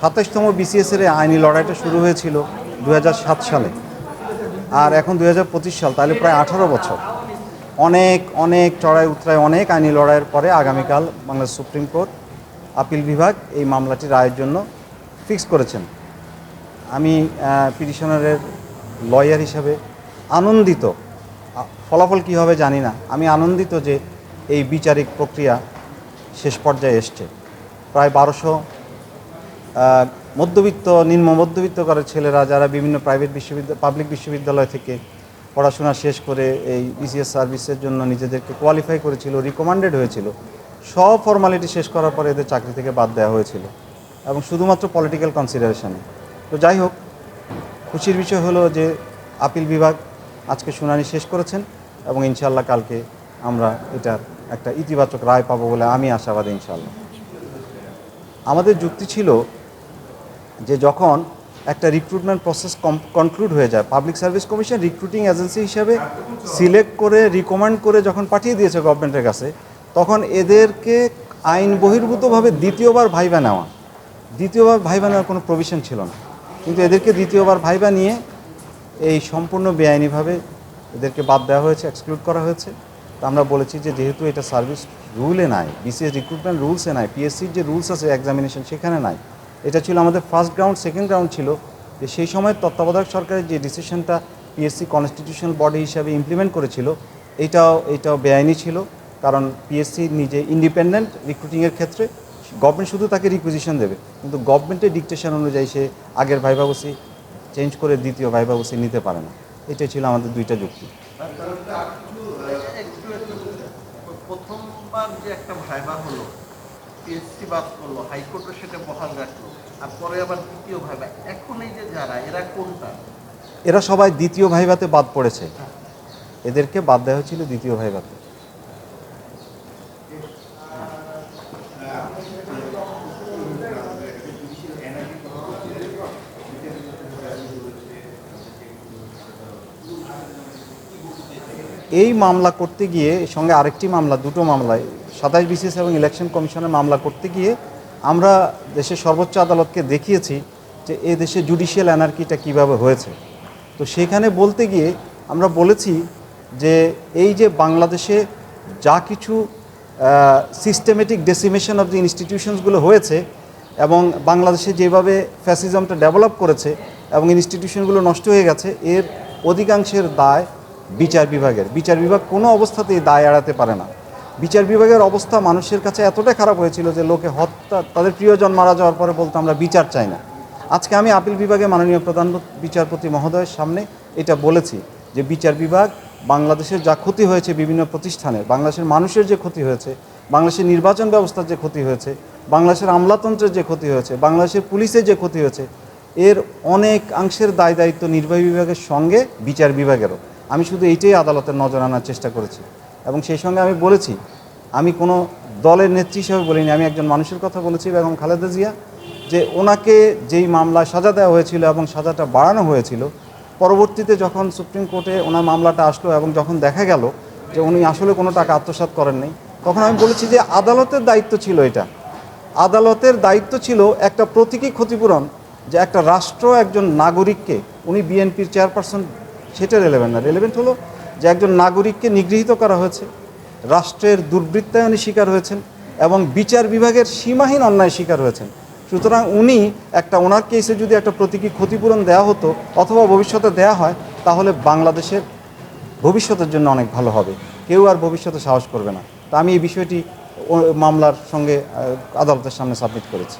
27তম বিসিএসের আইনি লড়াইটা শুরু হয়েছিল 2007 সালে, আর এখন 2025 সাল, তাহলে প্রায় 18 বছর। অনেক অনেক চড়াই উতরায়, অনেক আইনি লড়াইয়ের পরে আগামীকাল বাংলাদেশ সুপ্রিম কোর্ট আপিল বিভাগ এই মামলাটি রায়ের জন্য ফিক্স করেছেন। আমি পিটিশনারের লয়ার হিসাবে আনন্দিত। ফলাফল কী হবে জানি না, আমি আনন্দিত যে এই বিচারিক প্রক্রিয়া শেষ পর্যায়ে এসছে। প্রায় 1200 মধ্যবিত্ত, নিম্ন মধ্যবিত্ত করে ছেলেরা, যারা বিভিন্ন প্রাইভেট পাবলিক বিশ্ববিদ্যালয় থেকে পড়াশোনা শেষ করে এই বিসিএস সার্ভিসের জন্য নিজেদেরকে কোয়ালিফাই করেছিল, রিকমান্ডেড হয়েছিল, সব ফর্মালিটি শেষ করার পরে এদের চাকরি থেকে বাদ দেওয়া হয়েছিল, এবং শুধুমাত্র পলিটিক্যাল কনসিডারেশনে। তো যাই হোক, খুশির বিষয় হলো যে আপিল বিভাগ আজকে শুনানি শেষ করেছেন, এবং ইনশাআল্লাহ কালকে আমরা এটার একটা ইতিবাচক রায় পাবো বলে আমি আশাবাদী ইনশাআল্লাহ। আমাদের যুক্তি ছিল যে যখন একটা রিক্রুটমেন্ট প্রসেস কনক্লুড হয়ে যায়, public service commission recruiting agency হিসাবে সিলেক্ট করে রিকমেন্ড করে যখন পাঠিয়ে দিয়েছে গভর্নমেন্টের কাছে, তখন এদেরকে আইন বহির্ভূতভাবে দ্বিতীয়বার ভাইবা নেওয়ার কোনো প্রভিশন ছিল না। কিন্তু এদেরকে দ্বিতীয়বার ভাইবা নিয়ে এই সম্পূর্ণ বেআইনিভাবে এদেরকে বাদ দেওয়া হয়েছে, এক্সক্লুড করা হয়েছে। তো আমরা বলেছি যে যেহেতু এটা সার্ভিস রুলে নাই, বিসিএস রিক্রুটমেন্ট রুলসে নাই, পিএসসির যে রুলস আছে এক্সামিনেশন সেখানে নাই, এটা ছিল আমাদের ফার্স্ট গ্রাউন্ড। সেকেন্ড গ্রাউন্ড ছিল যে সেই সময় তত্ত্বাবধায়ক সরকারের যে ডিসিশনটা পিএসসি কনস্টিটিউশনাল বডি হিসাবে ইমপ্লিমেন্ট করেছিল, এইটাও বেআইনি ছিল। কারণ পিএসসি নিজে ইন্ডিপেন্ডেন্ট রিক্রুটিংয়ের ক্ষেত্রে, গভর্নমেন্ট শুধু তাকে রিকুইজিশন দেবে, কিন্তু গভর্নমেন্টের ডিকটেশন অনুযায়ী সে আগের ভাইভাবসি চেঞ্জ করে দ্বিতীয় ভাইভাবসি নিতে পারে না। এটাই ছিল আমাদের দুইটা যুক্তি। প্রথমবার যে একটা ভাইবা হলো, পিএসসি বাদ করলো, হাইকোর্টও সেটা বহাল রাখলো, আর পরে আবার দ্বিতীয় ভাইবা, এখন এই যে যারা এরা কোনটা? এরা সবাই দ্বিতীয় ভাইভাতে বাদ পড়েছে, এদেরকে বাদ দেওয়া হয়েছিল দ্বিতীয় ভাইভাতে। এই মামলা করতে গিয়ে, সঙ্গে আরেকটি মামলা, দুটো মামলায় 27 বিসিএস এবং ইলেকশন কমিশনের মামলা করতে গিয়ে আমরা দেশের সর্বোচ্চ আদালতকে দেখিয়েছি যে এ দেশে জুডিশিয়াল অ্যানার্কিটা কীভাবে হয়েছে। তো সেখানে বলতে গিয়ে আমরা বলেছি যে এই যে বাংলাদেশে যা কিছু সিস্টেমেটিক ডেসিমেশন অফ দি ইনস্টিটিউশনসগুলো হয়েছে, এবং বাংলাদেশে যেভাবে ফ্যাসিজমটা ডেভেলপ করেছে এবং ইনস্টিটিউশনগুলো নষ্ট হয়ে গেছে, এর অধিকাংশের দায় বিচার বিভাগের। বিচার বিভাগ কোনো অবস্থাতেই দায় এড়াতে পারে না। বিচার বিভাগের অবস্থা মানুষের কাছে এতটাই খারাপ হয়েছিল যে লোকে হত্যা, তাদের প্রিয়জন মারা যাওয়ার পরে বলতো আমরা বিচার চাই না। আজকে আমি আপিল বিভাগে মাননীয় প্রধান বিচারপতি মহোদয়ের সামনে এটা বলেছি যে বিচার বিভাগ বাংলাদেশের যা ক্ষতি হয়েছে, বিভিন্ন প্রতিষ্ঠানের, বাংলাদেশের মানুষের যে ক্ষতি হয়েছে, বাংলাদেশের নির্বাচন ব্যবস্থার যে ক্ষতি হয়েছে, বাংলাদেশের আমলাতন্ত্রের যে ক্ষতি হয়েছে, বাংলাদেশের পুলিশের যে ক্ষতি হয়েছে, এর অনেক অংশের দায় দায়িত্ব নির্বাহী বিভাগের সঙ্গে বিচার বিভাগেরও। আমি শুধু এইটাই আদালতের নজর আনার চেষ্টা করেছি, এবং সেই সঙ্গে আমি বলেছি, আমি কোনো দলের নেত্রী হিসেবে বলিনি, আমি একজন মানুষের কথা বলেছি, বেগম খালেদা জিয়া, যে ওনাকে যেই মামলায় সাজা দেওয়া হয়েছিল এবং সাজাটা বাড়ানো হয়েছিল, পরবর্তীতে যখন সুপ্রিম কোর্টে ওনার মামলাটা আসলো এবং যখন দেখা গেল যে উনি আসলে কোনো টাকা আত্মসাৎ করেননি, তখন আমি বলেছি যে আদালতের দায়িত্ব ছিল, এটা আদালতের দায়িত্ব ছিল একটা প্রতীকী ক্ষতিপূরণ, যে একটা রাষ্ট্র একজন নাগরিককে, উনি বিএনপির চেয়ারপারসন, সেটা রেলেভেন্ট না। রেলেভেন্ট হলো যে একজন নাগরিককে নিগৃহীত করা হয়েছে, রাষ্ট্রের দুর্বৃত্তায়নের শিকার হয়েছেন, এবং বিচার বিভাগের সীমাহীন অন্যায় শিকার হয়েছেন। সুতরাং উনি ওনার কেসে যদি একটা প্রতীকী ক্ষতিপূরণ দেওয়া হতো অথবা ভবিষ্যতে দেওয়া হয়, তাহলে বাংলাদেশের ভবিষ্যতের জন্য অনেক ভালো হবে, কেউ আর ভবিষ্যতে সাহস করবে না। তা আমি এই বিষয়টি মামলার সঙ্গে আদালতের সামনে সাবমিট করেছি।